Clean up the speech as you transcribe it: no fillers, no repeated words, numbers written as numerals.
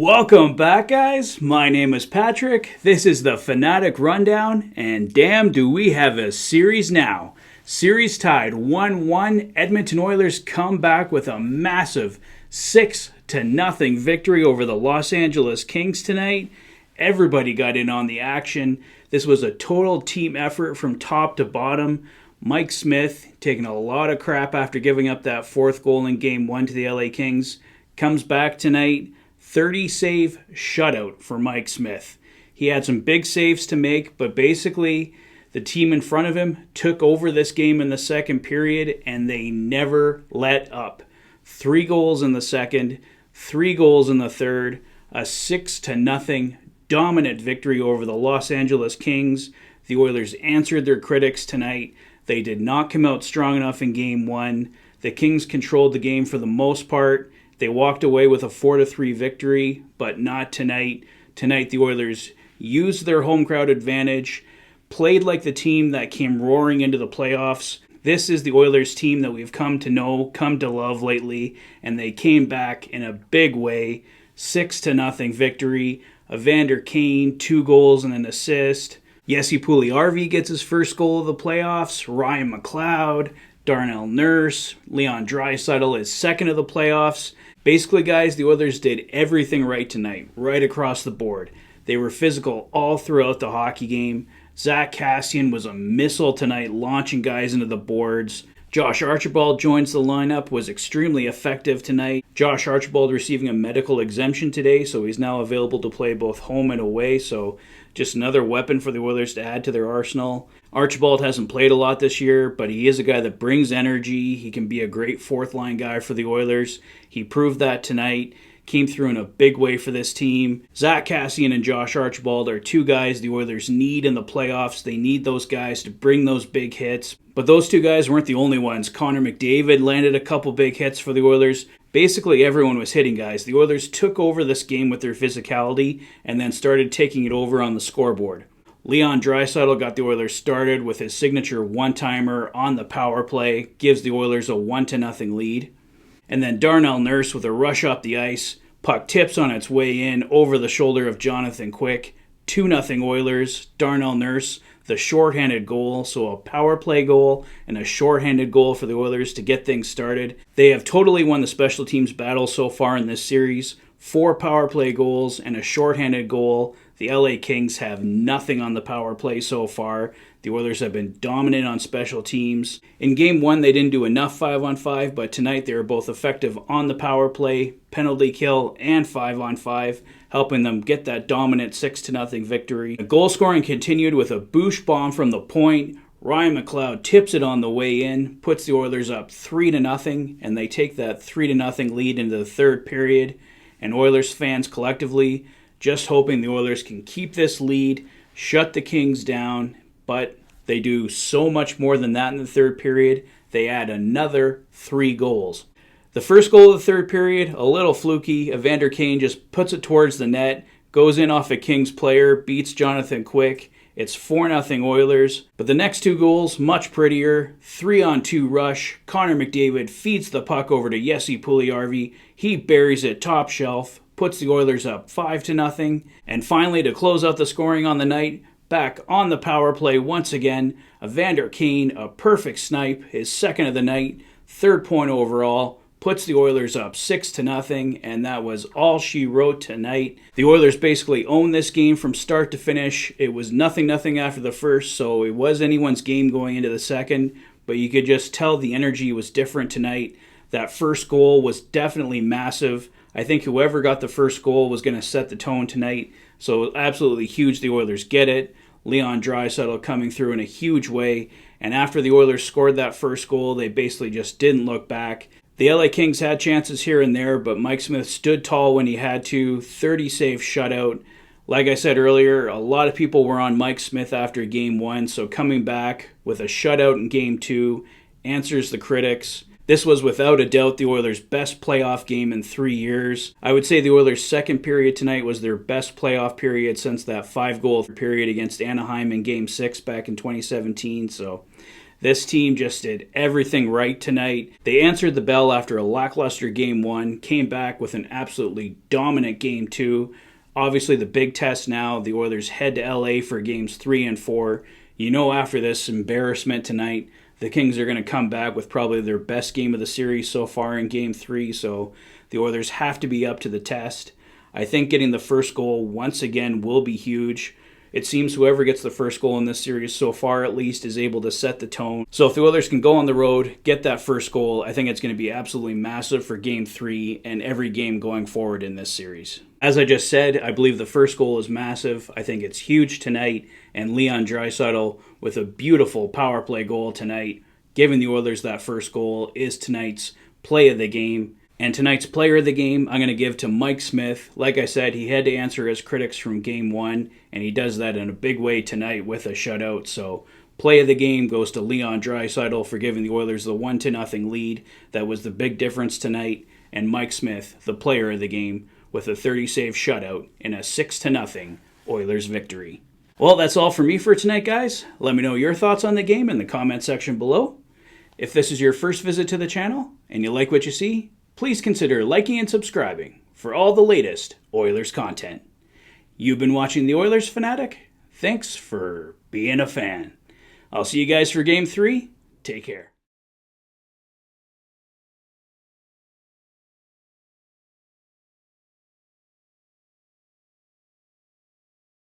Welcome back, guys. My name is Patrick. This is the Fanatic Rundown, and damn, do we have a series now. Series tied 1-1. Edmonton Oilers come back with a massive 6-0 victory over the Los Angeles Kings tonight. Everybody got in on the action. This was a total team effort from top to bottom. Mike Smith, taking a lot of crap after giving up that fourth goal in Game 1 to the LA Kings, comes back tonight. 30-save shutout for Mike Smith. He had some big saves to make, but basically the team in front of him took over this game in the second period, and they never let up. 3 goals in the second, 3 goals in the third, a 6-0 dominant victory over the Los Angeles Kings. The Oilers answered their critics tonight. They did not come out strong enough in Game 1. The Kings controlled the game for the most part. They walked away with a 4-3 victory, but not tonight. Tonight, the Oilers used their home crowd advantage, played like the team that came roaring into the playoffs. This is the Oilers team that we've come to know, come to love lately, and they came back in a big way. 6-0 victory. Evander Kane, 2 goals and an assist. Jesse Puljujärvi gets his first goal of the playoffs. Ryan McLeod, Darnell Nurse, Leon Draisaitl his second of the playoffs. Basically, guys, the Oilers did everything right tonight, right across the board. They were physical all throughout the hockey game. Zach Kassian was a missile tonight, launching guys into the boards. Josh Archibald joins the lineup, was extremely effective tonight. Josh Archibald receiving a medical exemption today, so he's now available to play both home and away, so just another weapon for the Oilers to add to their arsenal. Archibald hasn't played a lot this year, but he is a guy that brings energy. He can be a great fourth-line guy for the Oilers. He proved that tonight. Came through in a big way for this team. Zach Kassian and Josh Archibald are 2 guys the Oilers need in the playoffs. They need those guys to bring those big hits. But those 2 guys weren't the only ones. Connor McDavid landed a couple big hits for the Oilers. Basically, everyone was hitting guys. The Oilers took over this game with their physicality and then started taking it over on the scoreboard. Leon Draisaitl got the Oilers started with his signature one-timer on the power play, gives the Oilers a 1-0 lead. And then Darnell Nurse with a rush up the ice. Puck tips on its way in over the shoulder of Jonathan Quick. 2-0 Oilers. Darnell Nurse, the shorthanded goal. So a power play goal and a shorthanded goal for the Oilers to get things started. They have totally won the special teams battle so far in this series. 4 power play goals and a shorthanded goal. The LA Kings have nothing on the power play so far. The Oilers have been dominant on special teams. In Game 1, they didn't do enough 5-on-5, but tonight they were both effective on the power play, penalty kill, and 5-on-5, helping them get that dominant 6-0 victory. The goal scoring continued with a boosh bomb from the point. Ryan McLeod tips it on the way in, puts the Oilers up 3-0, and they take that 3-0 lead into the third period. And Oilers fans collectively just hoping the Oilers can keep this lead, shut the Kings down, but they do so much more than that in the third period. They add another 3 goals. The first goal of the third period, a little fluky. Evander Kane just puts it towards the net, goes in off a Kings player, beats Jonathan Quick. It's 4-0 Oilers. But the next 2 goals, much prettier. 3-on-2 rush. Connor McDavid feeds the puck over to Jesse Puljujärvi. He buries it top shelf, puts the Oilers up 5-0. And finally, to close out the scoring on the night, back on the power play once again, Evander Kane, a perfect snipe, his second of the night, 3rd point overall, puts the Oilers up 6-0, and that was all she wrote tonight. The Oilers basically owned this game from start to finish. It was 0-0 after the first, so it was anyone's game going into the second, but you could just tell the energy was different tonight. That first goal was definitely massive. I think whoever got the first goal was going to set the tone tonight, so absolutely huge the Oilers get it. Leon Draisaitl coming through in a huge way, and after the Oilers scored that first goal, they basically just didn't look back. The LA Kings had chances here and there, but Mike Smith stood tall when he had to. 30-save shutout. Like I said earlier, a lot of people were on Mike Smith after Game 1, so coming back with a shutout in Game 2 answers the critics. This was without a doubt the Oilers' best playoff game in 3 years. I would say the Oilers' second period tonight was their best playoff period since that 5-goal period against Anaheim in Game 6 back in 2017, so This team just did everything right tonight. They answered the bell after a lackluster game 1, came back with an absolutely dominant game 2. Obviously, the big test now, the Oilers head to LA for games 3 and 4. You know, after this embarrassment tonight, the Kings are going to come back with probably their best game of the series so far in game 3, so the Oilers have to be up to the test. I think getting the first goal once again will be huge. It seems whoever gets the first goal in this series so far at least is able to set the tone. So if the Oilers can go on the road, get that first goal, I think it's going to be absolutely massive for Game 3 and every game going forward in this series. As I just said, I believe the first goal is massive. I think it's huge tonight, and Leon Draisaitl with a beautiful power play goal tonight, giving the Oilers that first goal, is tonight's play of the game. And tonight's player of the game, I'm going to give to Mike Smith. Like I said, he had to answer his critics from Game 1, and he does that in a big way tonight with a shutout. So play of the game goes to Leon Draisaitl for giving the Oilers the 1-0 lead. That was the big difference tonight. And Mike Smith, the player of the game, with a 30-save shutout in a 6-0 Oilers victory. Well, that's all for me for tonight, guys. Let me know your thoughts on the game in the comment section below. If this is your first visit to the channel and you like what you see, please consider liking and subscribing for all the latest Oilers content. You've been watching the Oilers Fanatic. Thanks for being a fan. I'll see you guys for Game 3. Take care.